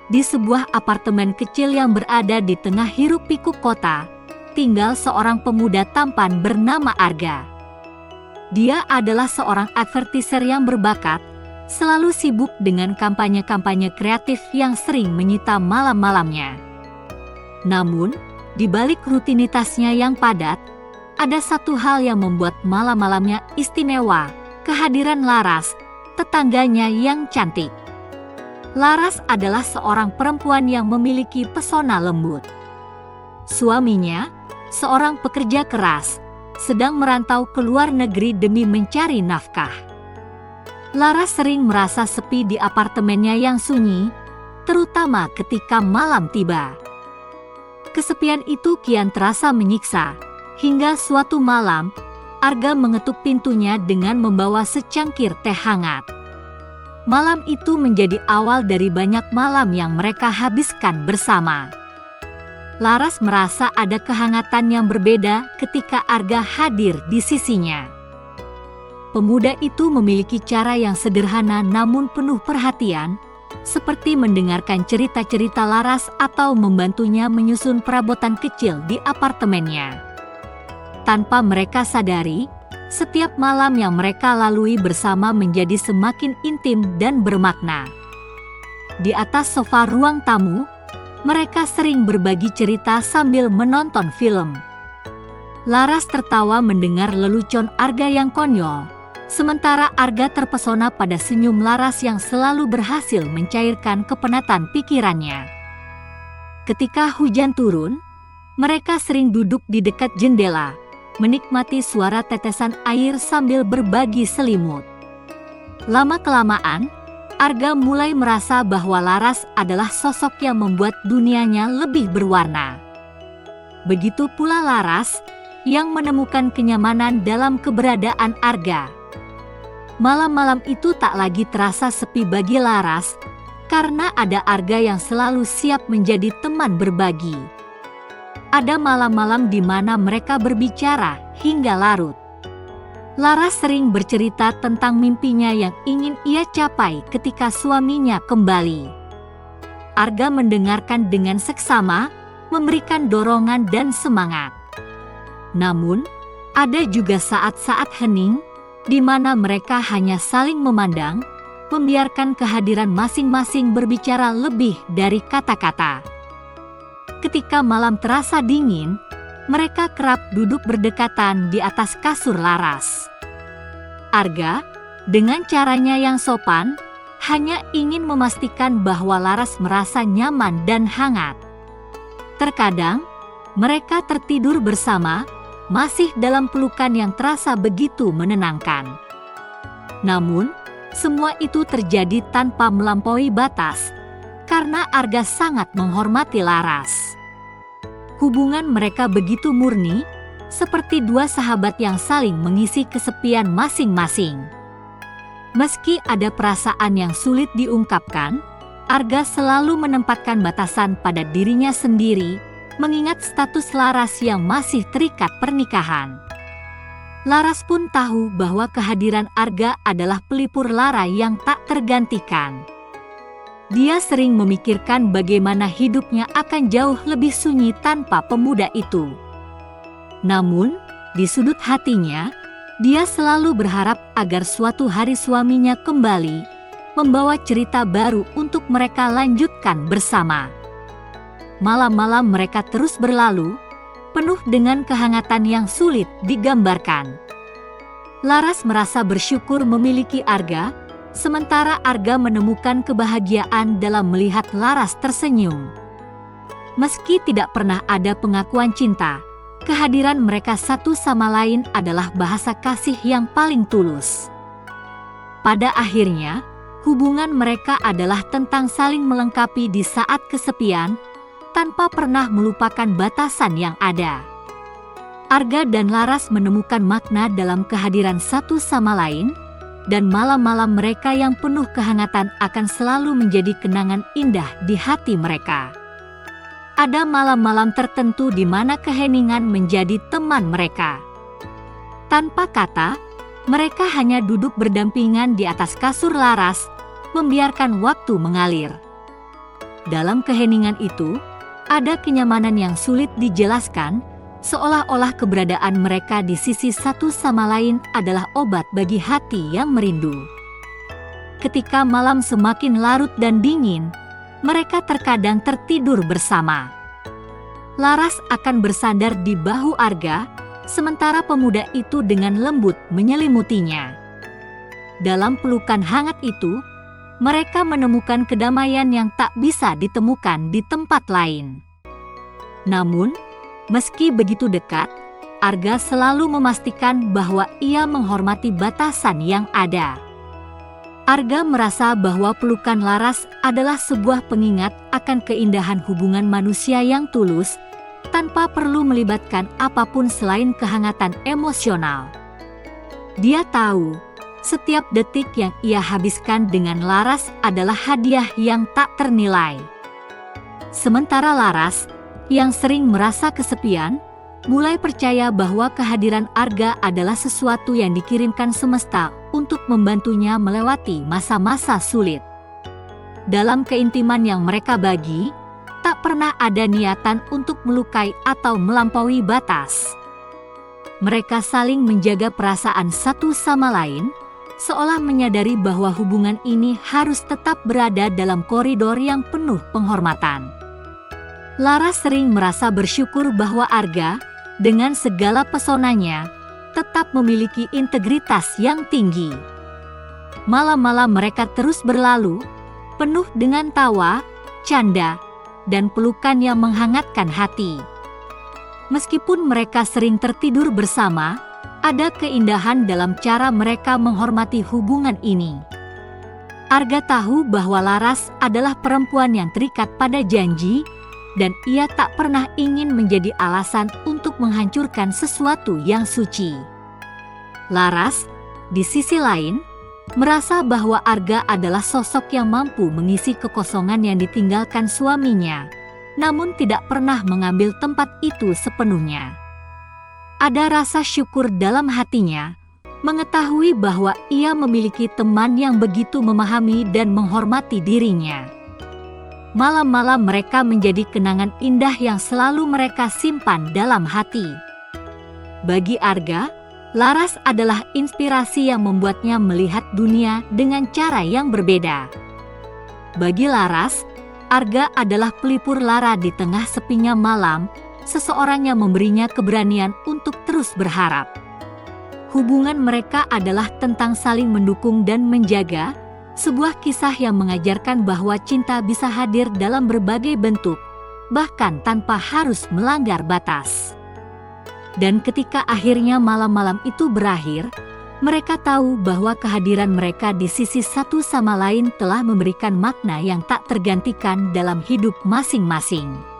di sebuah apartemen kecil yang berada di tengah hiruk-pikuk kota, tinggal seorang pemuda tampan bernama Arga. Dia adalah seorang advertiser yang berbakat, selalu sibuk dengan kampanye-kampanye kreatif yang sering menyita malam-malamnya. Namun, di balik rutinitasnya yang padat, ada satu hal yang membuat malam-malamnya istimewa: kehadiran Laras, tetangganya yang cantik. Laras adalah seorang perempuan yang memiliki pesona lembut. Suaminya, seorang pekerja keras, sedang merantau ke luar negeri demi mencari nafkah. Laras sering merasa sepi di apartemennya yang sunyi, terutama ketika malam tiba. Kesepian itu kian terasa menyiksa, hingga suatu malam, Arga mengetuk pintunya dengan membawa secangkir teh hangat. Malam itu menjadi awal dari banyak malam yang mereka habiskan bersama. Laras merasa ada kehangatan yang berbeda ketika Arga hadir di sisinya. Pemuda itu memiliki cara yang sederhana namun penuh perhatian, seperti mendengarkan cerita-cerita Laras atau membantunya menyusun perabotan kecil di apartemennya. Tanpa mereka sadari, setiap malam yang mereka lalui bersama menjadi semakin intim dan bermakna. Di atas sofa ruang tamu, mereka sering berbagi cerita sambil menonton film. Laras tertawa mendengar lelucon Arga yang konyol, sementara Arga terpesona pada senyum Laras yang selalu berhasil mencairkan kepenatan pikirannya. Ketika hujan turun, mereka sering duduk di dekat jendela, menikmati suara tetesan air sambil berbagi selimut. Lama-kelamaan, Arga mulai merasa bahwa Laras adalah sosok yang membuat dunianya lebih berwarna. Begitu pula Laras, yang menemukan kenyamanan dalam keberadaan Arga. Malam-malam itu tak lagi terasa sepi bagi Laras, karena ada Arga yang selalu siap menjadi teman berbagi. Ada malam-malam di mana mereka berbicara hingga larut. Laras sering bercerita tentang mimpinya yang ingin ia capai ketika suaminya kembali. Arga mendengarkan dengan seksama, memberikan dorongan dan semangat. Namun, ada juga saat-saat hening, di mana mereka hanya saling memandang, membiarkan kehadiran masing-masing berbicara lebih dari kata-kata. Ketika malam terasa dingin, mereka kerap duduk berdekatan di atas kasur Laras. Arga, dengan caranya yang sopan, hanya ingin memastikan bahwa Laras merasa nyaman dan hangat. Terkadang, mereka tertidur bersama, masih dalam pelukan yang terasa begitu menenangkan. Namun, semua itu terjadi tanpa melampaui batas, karena Arga sangat menghormati Laras. Hubungan mereka begitu murni, seperti dua sahabat yang saling mengisi kesepian masing-masing. Meski ada perasaan yang sulit diungkapkan, Arga selalu menempatkan batasan pada dirinya sendiri, mengingat status Laras yang masih terikat pernikahan. Laras pun tahu bahwa kehadiran Arga adalah pelipur lara yang tak tergantikan. Dia sering memikirkan bagaimana hidupnya akan jauh lebih sunyi tanpa pemuda itu. Namun, di sudut hatinya, dia selalu berharap agar suatu hari suaminya kembali, membawa cerita baru untuk mereka lanjutkan bersama. Malam-malam mereka terus berlalu, penuh dengan kehangatan yang sulit digambarkan. Laras merasa bersyukur memiliki Arga, sementara Arga menemukan kebahagiaan dalam melihat Laras tersenyum. Meski tidak pernah ada pengakuan cinta, kehadiran mereka satu sama lain adalah bahasa kasih yang paling tulus. Pada akhirnya, hubungan mereka adalah tentang saling melengkapi di saat kesepian, tanpa pernah melupakan batasan yang ada. Arga dan Laras menemukan makna dalam kehadiran satu sama lain, dan malam-malam mereka yang penuh kehangatan akan selalu menjadi kenangan indah di hati mereka. Ada malam-malam tertentu di mana keheningan menjadi teman mereka. Tanpa kata, mereka hanya duduk berdampingan di atas kasur Laras, membiarkan waktu mengalir. Dalam keheningan itu, ada kenyamanan yang sulit dijelaskan, seolah-olah keberadaan mereka di sisi satu sama lain adalah obat bagi hati yang merindu. Ketika malam semakin larut dan dingin, mereka terkadang tertidur bersama. Laras akan bersandar di bahu Arga, sementara pemuda itu dengan lembut menyelimutinya. Dalam pelukan hangat itu, mereka menemukan kedamaian yang tak bisa ditemukan di tempat lain. Namun, meski begitu dekat, Arga selalu memastikan bahwa ia menghormati batasan yang ada. Arga merasa bahwa pelukan Laras adalah sebuah pengingat akan keindahan hubungan manusia yang tulus, tanpa perlu melibatkan apapun selain kehangatan emosional. Dia tahu, setiap detik yang ia habiskan dengan Laras adalah hadiah yang tak ternilai. Sementara Laras, yang sering merasa kesepian, mulai percaya bahwa kehadiran Arga adalah sesuatu yang dikirimkan semesta untuk membantunya melewati masa-masa sulit. Dalam keintiman yang mereka bagi, tak pernah ada niatan untuk melukai atau melampaui batas. Mereka saling menjaga perasaan satu sama lain, seolah menyadari bahwa hubungan ini harus tetap berada dalam koridor yang penuh penghormatan. Laras sering merasa bersyukur bahwa Arga, dengan segala pesonanya, tetap memiliki integritas yang tinggi. Malam-malam mereka terus berlalu, penuh dengan tawa, canda, dan pelukan yang menghangatkan hati. Meskipun mereka sering tertidur bersama, ada keindahan dalam cara mereka menghormati hubungan ini. Arga tahu bahwa Laras adalah perempuan yang terikat pada janji, dan ia tak pernah ingin menjadi alasan untuk menghancurkan sesuatu yang suci. Laras, di sisi lain, merasa bahwa Arga adalah sosok yang mampu mengisi kekosongan yang ditinggalkan suaminya, namun tidak pernah mengambil tempat itu sepenuhnya. Ada rasa syukur dalam hatinya, mengetahui bahwa ia memiliki teman yang begitu memahami dan menghormati dirinya. Malam-malam mereka menjadi kenangan indah yang selalu mereka simpan dalam hati. Bagi Arga, Laras adalah inspirasi yang membuatnya melihat dunia dengan cara yang berbeda. Bagi Laras, Arga adalah pelipur lara di tengah sepinya malam, seseorang yang memberinya keberanian untuk terus berharap. Hubungan mereka adalah tentang saling mendukung dan menjaga, sebuah kisah yang mengajarkan bahwa cinta bisa hadir dalam berbagai bentuk, bahkan tanpa harus melanggar batas. Dan ketika akhirnya malam-malam itu berakhir, mereka tahu bahwa kehadiran mereka di sisi satu sama lain telah memberikan makna yang tak tergantikan dalam hidup masing-masing.